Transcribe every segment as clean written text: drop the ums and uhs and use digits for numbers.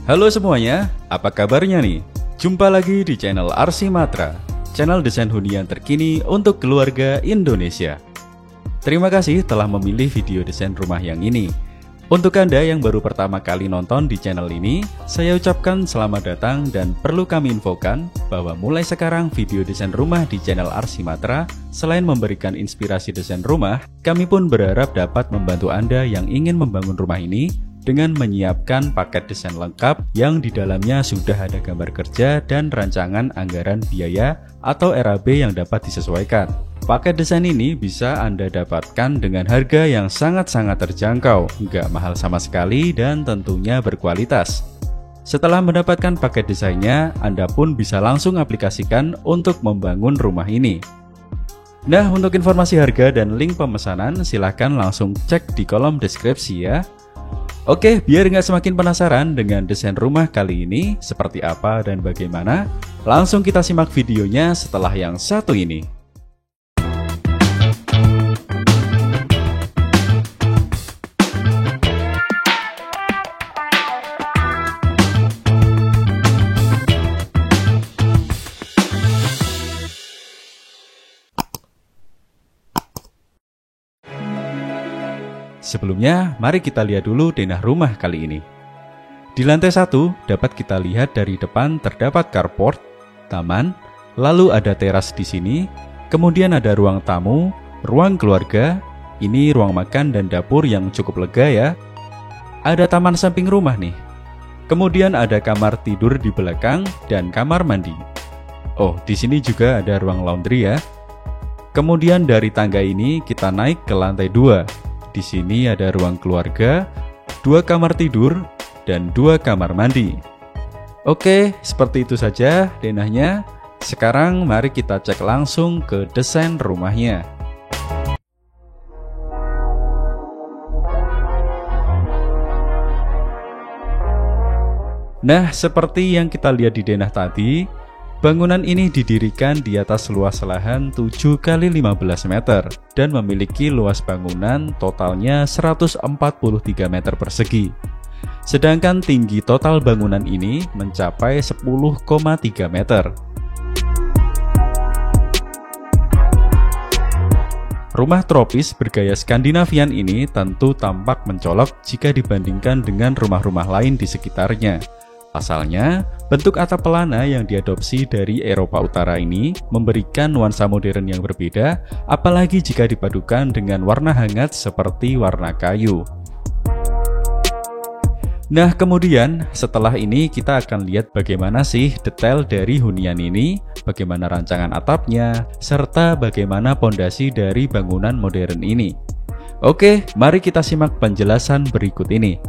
Halo semuanya, apa kabarnya nih? Jumpa lagi di channel Arsi Matra, channel desain hunian terkini untuk keluarga Indonesia. Terima kasih telah memilih video desain rumah yang ini. Untuk Anda yang baru pertama kali nonton di channel ini, saya ucapkan selamat datang dan perlu kami infokan bahwa mulai sekarang video desain rumah di channel Arsi Matra, selain memberikan inspirasi desain rumah, kami pun berharap dapat membantu Anda yang ingin membangun rumah ini dengan menyiapkan paket desain lengkap yang di dalamnya sudah ada gambar kerja dan rancangan anggaran biaya atau RAB yang dapat disesuaikan. Paket desain ini bisa Anda dapatkan dengan harga yang sangat-sangat terjangkau, nggak mahal sama sekali dan tentunya berkualitas. Setelah mendapatkan paket desainnya, Anda pun bisa langsung aplikasikan untuk membangun rumah ini. Nah, untuk informasi harga dan link pemesanan silahkan langsung cek di kolom deskripsi ya. Oke, biar nggak semakin penasaran dengan desain rumah kali ini seperti apa dan bagaimana, langsung kita simak videonya setelah yang satu ini. Sebelumnya, mari kita lihat dulu denah rumah kali ini. Di lantai 1 dapat kita lihat dari depan terdapat carport, taman, lalu ada teras di sini, kemudian ada ruang tamu, ruang keluarga, ini ruang makan dan dapur yang cukup lega ya. Ada taman samping rumah nih. Kemudian ada kamar tidur di belakang dan kamar mandi. Oh, di sini juga ada ruang laundry ya. Kemudian dari tangga ini kita naik ke lantai 2. Di sini ada ruang keluarga, 2 kamar tidur, dan 2 kamar mandi. Oke, seperti itu saja denahnya. Sekarang mari kita cek langsung ke desain rumahnya. Nah, seperti yang kita lihat di denah tadi, bangunan ini didirikan di atas luas lahan 7 x 15 meter dan memiliki luas bangunan totalnya 143 meter persegi. Sedangkan tinggi total bangunan ini mencapai 10,3 meter. Rumah tropis bergaya Skandinavian ini tentu tampak mencolok jika dibandingkan dengan rumah-rumah lain di sekitarnya. Pasalnya, bentuk atap pelana yang diadopsi dari Eropa Utara ini memberikan nuansa modern yang berbeda, apalagi jika dipadukan dengan warna hangat seperti warna kayu. Nah, kemudian setelah ini kita akan lihat bagaimana sih detail dari hunian ini, bagaimana rancangan atapnya, serta bagaimana pondasi dari bangunan modern ini. Oke, mari kita simak penjelasan berikut ini.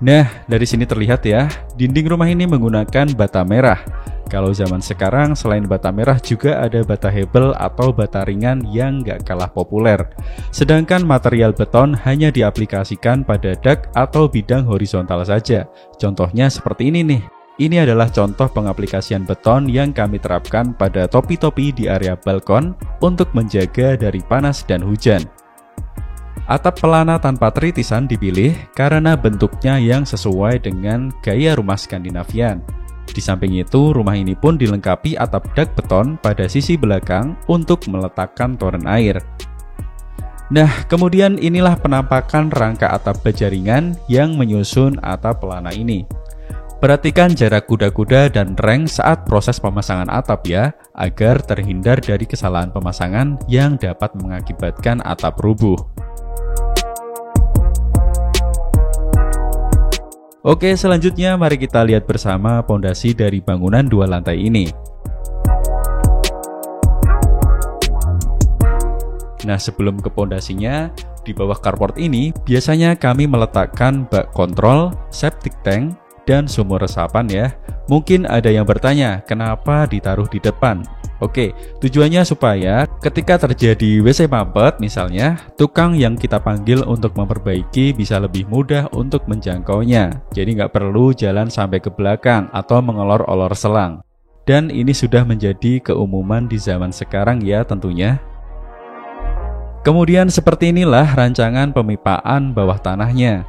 Nah, dari sini terlihat ya, dinding rumah ini menggunakan bata merah. Kalau zaman sekarang, selain bata merah juga ada bata hebel atau bata ringan yang nggak kalah populer. Sedangkan material beton hanya diaplikasikan pada dak atau bidang horizontal saja. Contohnya seperti ini nih. Ini adalah contoh pengaplikasian beton yang kami terapkan pada topi-topi di area balkon untuk menjaga dari panas dan hujan. Atap pelana tanpa tritisan dipilih karena bentuknya yang sesuai dengan gaya rumah Skandinavian. Di samping itu, rumah ini pun dilengkapi atap dak beton pada sisi belakang untuk meletakkan toren air. Nah, kemudian inilah penampakan rangka atap baja ringan yang menyusun atap pelana ini. Perhatikan jarak kuda-kuda dan reng saat proses pemasangan atap ya, agar terhindar dari kesalahan pemasangan yang dapat mengakibatkan atap rubuh. Oke, selanjutnya mari kita lihat bersama pondasi dari bangunan 2 lantai ini. Nah, sebelum ke pondasinya, di bawah carport ini biasanya kami meletakkan bak kontrol, septic tank, dan sumur resapan ya. Mungkin ada yang bertanya, kenapa ditaruh di depan? Oke, tujuannya supaya ketika terjadi WC mampet misalnya, tukang yang kita panggil untuk memperbaiki bisa lebih mudah untuk menjangkaunya. Jadi nggak perlu jalan sampai ke belakang atau mengelor-olor selang. Dan ini sudah menjadi keumuman di zaman sekarang ya tentunya. Kemudian seperti inilah rancangan pemipaan bawah tanahnya.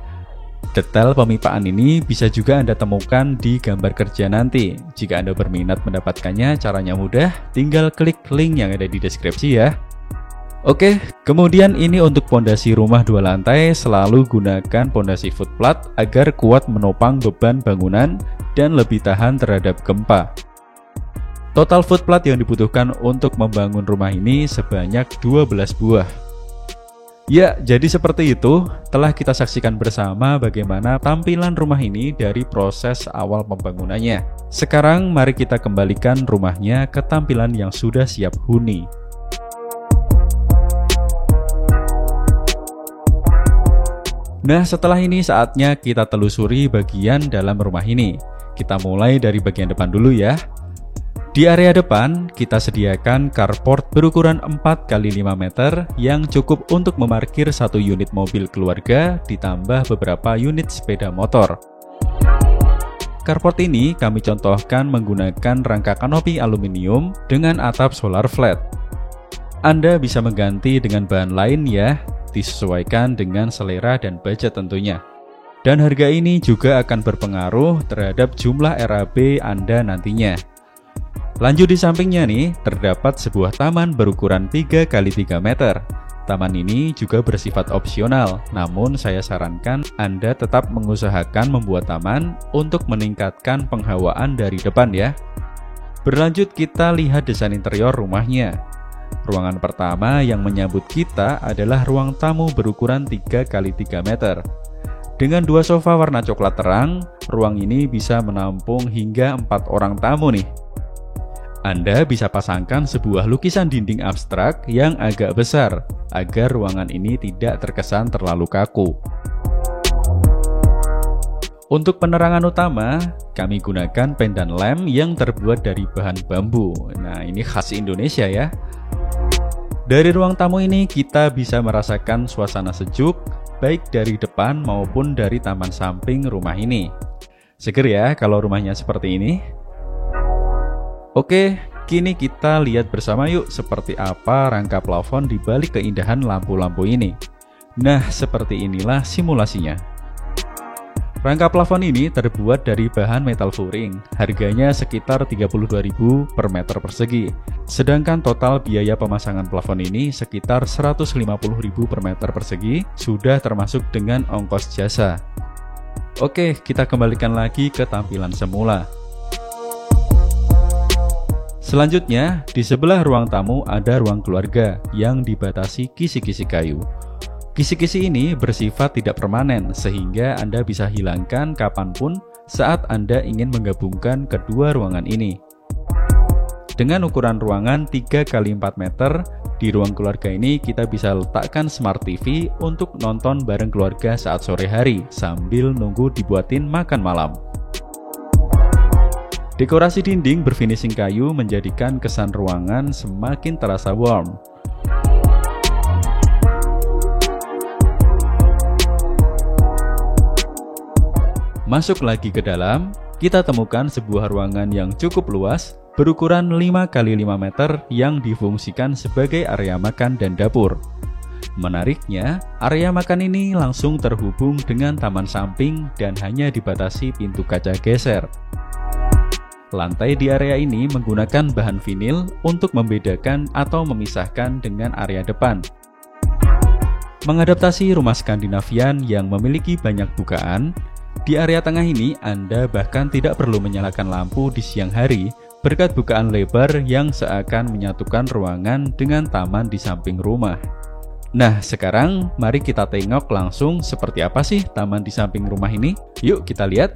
Detail pemipaan ini bisa juga Anda temukan di gambar kerja nanti. Jika Anda berminat mendapatkannya, caranya mudah, tinggal klik link yang ada di deskripsi ya. Oke, kemudian ini untuk pondasi rumah 2 lantai, selalu gunakan pondasi footplat agar kuat menopang beban bangunan dan lebih tahan terhadap gempa. Total footplat yang dibutuhkan untuk membangun rumah ini sebanyak 12 buah. Ya, jadi seperti itu, telah kita saksikan bersama bagaimana tampilan rumah ini dari proses awal pembangunannya. Sekarang mari kita kembalikan rumahnya ke tampilan yang sudah siap huni. Nah, setelah ini saatnya kita telusuri bagian dalam rumah ini. Kita mulai dari bagian depan dulu ya. Di area depan, kita sediakan carport berukuran 4x5 meter yang cukup untuk memarkir 1 unit mobil keluarga ditambah beberapa unit sepeda motor. Carport ini kami contohkan menggunakan rangka kanopi aluminium dengan atap solar flat. Anda bisa mengganti dengan bahan lain ya, disesuaikan dengan selera dan budget tentunya. Dan harga ini juga akan berpengaruh terhadap jumlah RAB Anda nantinya. Lanjut di sampingnya nih, terdapat sebuah taman berukuran 3x3 meter. Taman ini juga bersifat opsional, namun saya sarankan Anda tetap mengusahakan membuat taman untuk meningkatkan penghawaan dari depan ya. Berlanjut kita lihat desain interior rumahnya. Ruangan pertama yang menyambut kita adalah ruang tamu berukuran 3x3 meter. Dengan 2 sofa warna coklat terang, ruang ini bisa menampung hingga 4 orang tamu nih. Anda bisa pasangkan sebuah lukisan dinding abstrak yang agak besar, agar ruangan ini tidak terkesan terlalu kaku. Untuk penerangan utama, kami gunakan pendan lamp yang terbuat dari bahan bambu. Nah, ini khas Indonesia ya. Dari ruang tamu ini kita bisa merasakan suasana sejuk, baik dari depan maupun dari taman samping rumah ini. Seger ya kalau rumahnya seperti ini. Oke, kini kita lihat bersama yuk seperti apa rangka plafon di balik keindahan lampu-lampu ini. Nah, seperti inilah simulasinya. Rangka plafon ini terbuat dari bahan metal furing, harganya sekitar 32.000 per meter persegi. Sedangkan total biaya pemasangan plafon ini sekitar 150.000 per meter persegi, sudah termasuk dengan ongkos jasa. Oke, kita kembalikan lagi ke tampilan semula. Selanjutnya, di sebelah ruang tamu ada ruang keluarga yang dibatasi kisi-kisi kayu. Kisi-kisi ini bersifat tidak permanen sehingga Anda bisa hilangkan kapanpun saat Anda ingin menggabungkan kedua ruangan ini. Dengan ukuran ruangan 3x4 meter, di ruang keluarga ini kita bisa letakkan Smart TV untuk nonton bareng keluarga saat sore hari sambil nunggu dibuatin makan malam. Dekorasi dinding berfinishing kayu menjadikan kesan ruangan semakin terasa warm. Masuk lagi ke dalam, kita temukan sebuah ruangan yang cukup luas, berukuran 5x5 meter yang difungsikan sebagai area makan dan dapur. Menariknya, area makan ini langsung terhubung dengan taman samping dan hanya dibatasi pintu kaca geser. Lantai di area ini menggunakan bahan vinil untuk membedakan atau memisahkan dengan area depan. Mengadaptasi rumah Skandinavian yang memiliki banyak bukaan, di area tengah ini Anda bahkan tidak perlu menyalakan lampu di siang hari berkat bukaan lebar yang seakan menyatukan ruangan dengan taman di samping rumah. Nah, sekarang mari kita tengok langsung seperti apa sih taman di samping rumah ini. Yuk kita lihat.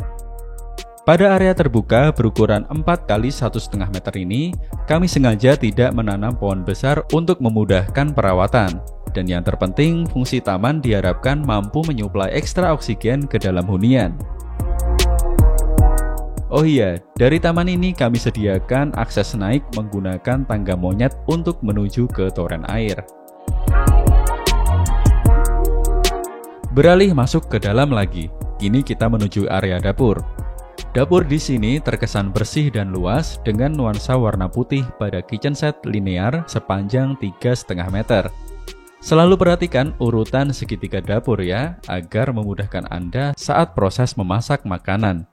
Pada area terbuka berukuran 4x1,5 meter ini, kami sengaja tidak menanam pohon besar untuk memudahkan perawatan. Dan yang terpenting, fungsi taman diharapkan mampu menyuplai ekstra oksigen ke dalam hunian. Oh iya, dari taman ini kami sediakan akses naik menggunakan tangga monyet untuk menuju ke toren air. Beralih masuk ke dalam lagi, kini kita menuju area dapur. Dapur di sini terkesan bersih dan luas dengan nuansa warna putih pada kitchen set linear sepanjang 3,5 meter. Selalu perhatikan urutan segitiga dapur ya, agar memudahkan Anda saat proses memasak makanan.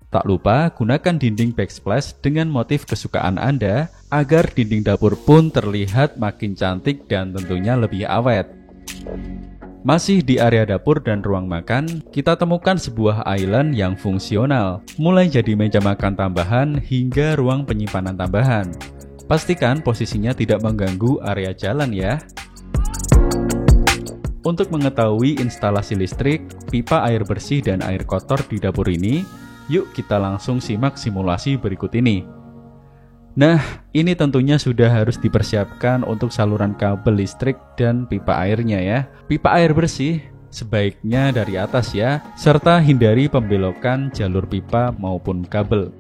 Tak lupa gunakan dinding backsplash dengan motif kesukaan Anda, agar dinding dapur pun terlihat makin cantik dan tentunya lebih awet. Masih di area dapur dan ruang makan, kita temukan sebuah island yang fungsional, mulai jadi meja makan tambahan hingga ruang penyimpanan tambahan. Pastikan posisinya tidak mengganggu area jalan ya. Untuk mengetahui instalasi listrik, pipa air bersih dan air kotor di dapur ini, yuk kita langsung simak simulasi berikut ini. Nah, ini tentunya sudah harus dipersiapkan untuk saluran kabel listrik dan pipa airnya ya. Pipa air bersih sebaiknya dari atas ya, serta hindari pembelokan jalur pipa maupun kabel.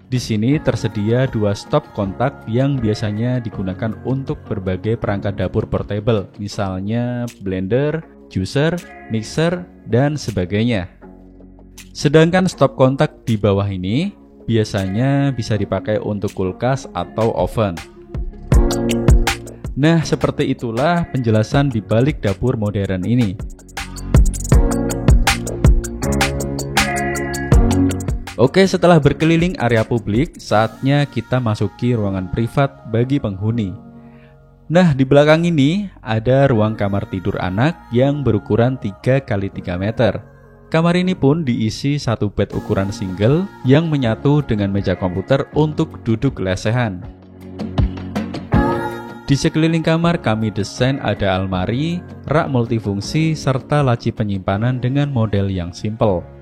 Di sini tersedia 2 stop kontak yang biasanya digunakan untuk berbagai perangkat dapur portable, misalnya blender, juicer, mixer, dan sebagainya. Sedangkan stop kontak di bawah ini biasanya bisa dipakai untuk kulkas atau oven. Nah, seperti itulah penjelasan di balik dapur modern ini. Oke, setelah berkeliling area publik, saatnya kita masuki ruangan privat bagi penghuni. Nah, di belakang ini ada ruang kamar tidur anak yang berukuran 3 x 3 meter. Kamar ini pun diisi satu bed ukuran single yang menyatu dengan meja komputer untuk duduk lesehan. Di sekeliling kamar kami desain ada almari, rak multifungsi, serta laci penyimpanan dengan model yang simple.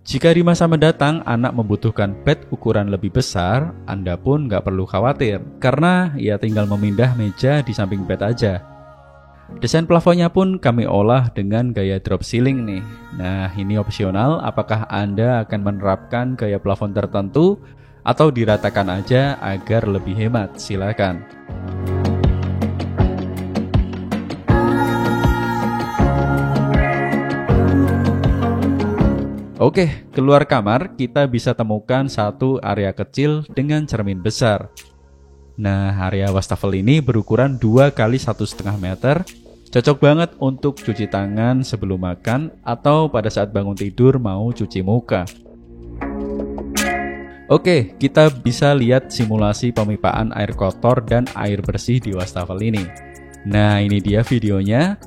Jika di masa mendatang anak membutuhkan bed ukuran lebih besar, Anda pun nggak perlu khawatir, karena ya tinggal memindah meja di samping bed aja. Desain plafonnya pun kami olah dengan gaya drop ceiling nih. Nah, ini opsional, apakah Anda akan menerapkan gaya plafon tertentu atau diratakan aja agar lebih hemat, silakan. Oke, keluar kamar kita bisa temukan satu area kecil dengan cermin besar. Nah, area wastafel ini berukuran 2 x 1,5 meter, cocok banget untuk cuci tangan sebelum makan atau pada saat bangun tidur mau cuci muka. Oke, kita bisa lihat simulasi pemipaan air kotor dan air bersih di wastafel ini. Nah, ini dia videonya.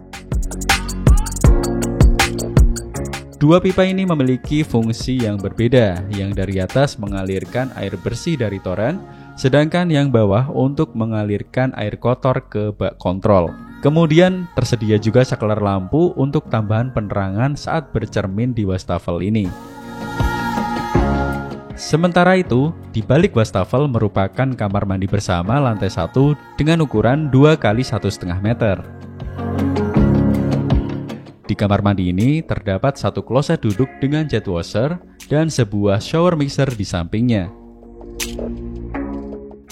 Dua pipa ini memiliki fungsi yang berbeda, yang dari atas mengalirkan air bersih dari toren, sedangkan yang bawah untuk mengalirkan air kotor ke bak kontrol. Kemudian tersedia juga saklar lampu untuk tambahan penerangan saat bercermin di wastafel ini. Sementara itu, di balik wastafel merupakan kamar mandi bersama lantai 1 dengan ukuran 2 x 1,5 meter. Di kamar mandi ini terdapat satu kloset duduk dengan jet washer dan sebuah shower mixer di sampingnya.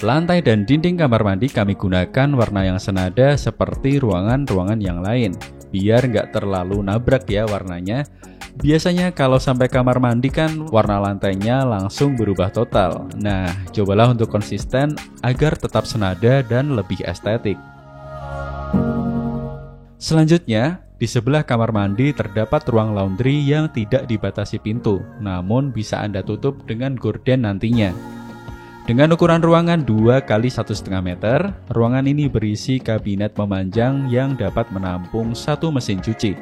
Lantai dan dinding kamar mandi kami gunakan warna yang senada seperti ruangan-ruangan yang lain, biar nggak terlalu nabrak ya warnanya. Biasanya kalau sampai kamar mandi kan warna lantainya langsung berubah total. Nah, cobalah untuk konsisten agar tetap senada dan lebih estetik. Selanjutnya, di sebelah kamar mandi terdapat ruang laundry yang tidak dibatasi pintu, namun bisa Anda tutup dengan gorden nantinya. Dengan ukuran ruangan 2 x 1,5 meter, ruangan ini berisi kabinet memanjang yang dapat menampung satu mesin cuci.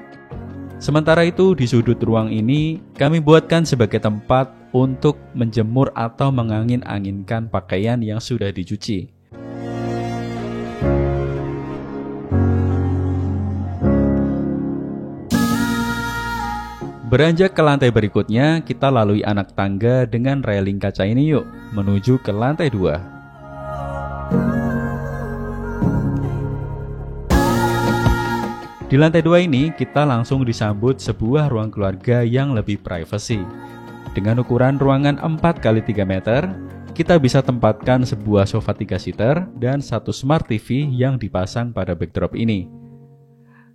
Sementara itu, di sudut ruang ini, kami buatkan sebagai tempat untuk menjemur atau mengangin-anginkan pakaian yang sudah dicuci. Beranjak ke lantai berikutnya, kita lalui anak tangga dengan railing kaca ini yuk, menuju ke lantai 2. Di lantai 2 ini, kita langsung disambut sebuah ruang keluarga yang lebih privasi. Dengan ukuran ruangan 4 x 3 meter, kita bisa tempatkan sebuah sofa 3-seater dan satu smart TV yang dipasang pada backdrop ini.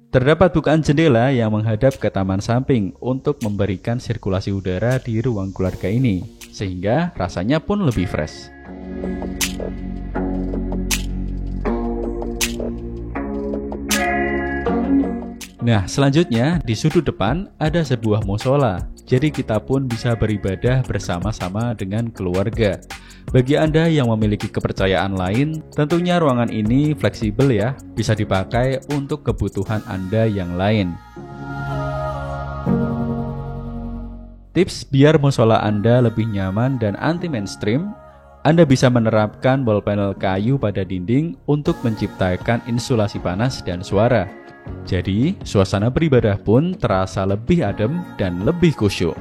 Terdapat bukaan jendela yang menghadap ke taman samping untuk memberikan sirkulasi udara di ruang keluarga ini, sehingga rasanya pun lebih fresh. Nah, selanjutnya di sudut depan ada sebuah musola. Jadi kita pun bisa beribadah bersama-sama dengan keluarga. Bagi Anda yang memiliki kepercayaan lain, tentunya ruangan ini fleksibel ya, bisa dipakai untuk kebutuhan Anda yang lain. Tips biar musola Anda lebih nyaman dan anti-mainstream, Anda bisa menerapkan wall panel kayu pada dinding untuk menciptakan insulasi panas dan suara. Jadi, suasana beribadah pun terasa lebih adem dan lebih khusyuk.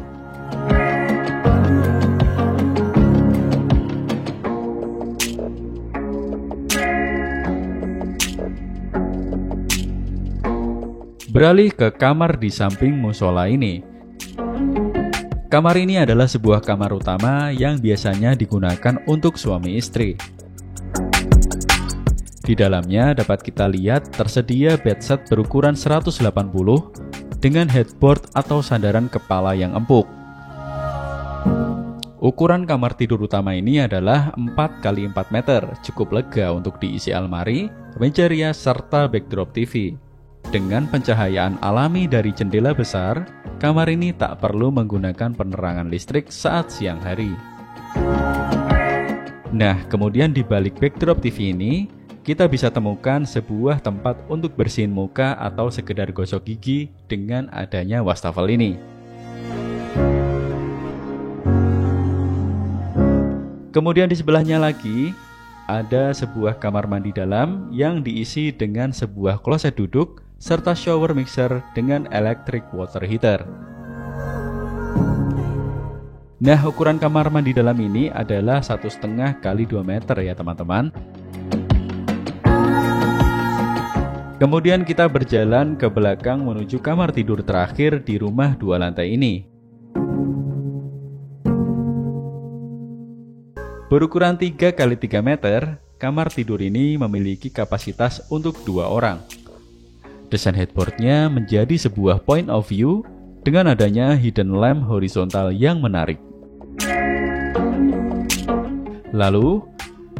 Beralih ke kamar di samping musola ini. Kamar ini adalah sebuah kamar utama yang biasanya digunakan untuk suami istri. Di dalamnya dapat kita lihat tersedia bedset berukuran 180 dengan headboard atau sandaran kepala yang empuk. Ukuran kamar tidur utama ini adalah 4x4 meter, cukup lega untuk diisi almari, meja rias, serta backdrop TV. Dengan pencahayaan alami dari jendela besar, kamar ini tak perlu menggunakan penerangan listrik saat siang hari. Nah, kemudian di balik backdrop TV ini, kita bisa temukan sebuah tempat untuk bersihin muka atau sekedar gosok gigi dengan adanya wastafel ini. Kemudian di sebelahnya lagi, ada sebuah kamar mandi dalam yang diisi dengan sebuah kloset duduk serta shower mixer dengan electric water heater. Nah, ukuran kamar mandi dalam ini adalah 1,5 x 2 meter ya teman-teman. Kemudian kita berjalan ke belakang menuju kamar tidur terakhir di rumah 2 lantai ini. Berukuran 3 x 3 meter, kamar tidur ini memiliki kapasitas untuk 2 orang. Desain headboardnya menjadi sebuah point of view dengan adanya hidden lamp horizontal yang menarik. Lalu,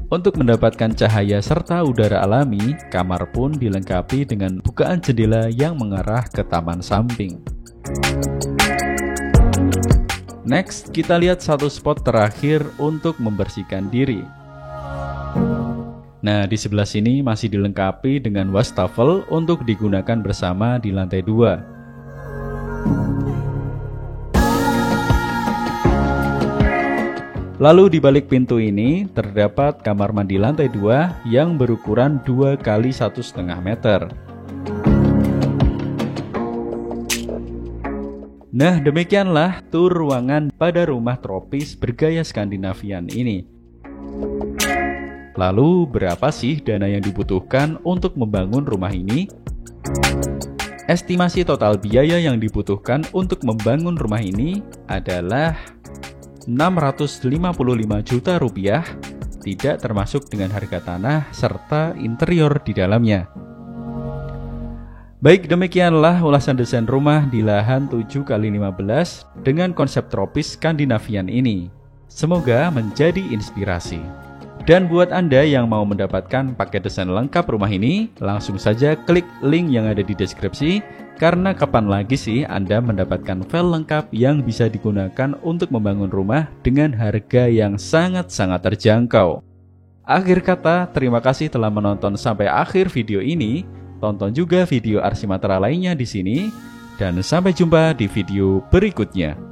untuk mendapatkan cahaya serta udara alami, kamar pun dilengkapi dengan bukaan jendela yang mengarah ke taman samping. Next, kita lihat satu spot terakhir untuk membersihkan diri. Nah, di sebelah sini masih dilengkapi dengan wastafel untuk digunakan bersama di lantai 2. Lalu di balik pintu ini terdapat kamar mandi lantai 2 yang berukuran 2 x 1,5 meter. Nah, demikianlah tur ruangan pada rumah tropis bergaya Skandinavian ini. Lalu, berapa sih dana yang dibutuhkan untuk membangun rumah ini? Estimasi total biaya yang dibutuhkan untuk membangun rumah ini adalah 655 juta rupiah, tidak termasuk dengan harga tanah serta interior di dalamnya. Baik, demikianlah ulasan desain rumah di lahan 7x15 dengan konsep tropis Skandinavian ini. Semoga menjadi inspirasi. Dan buat Anda yang mau mendapatkan paket desain lengkap rumah ini, langsung saja klik link yang ada di deskripsi, karena kapan lagi sih Anda mendapatkan file lengkap yang bisa digunakan untuk membangun rumah dengan harga yang sangat-sangat terjangkau. Akhir kata, terima kasih telah menonton sampai akhir video ini. Tonton juga video Arsi Matra lainnya di sini, dan sampai jumpa di video berikutnya.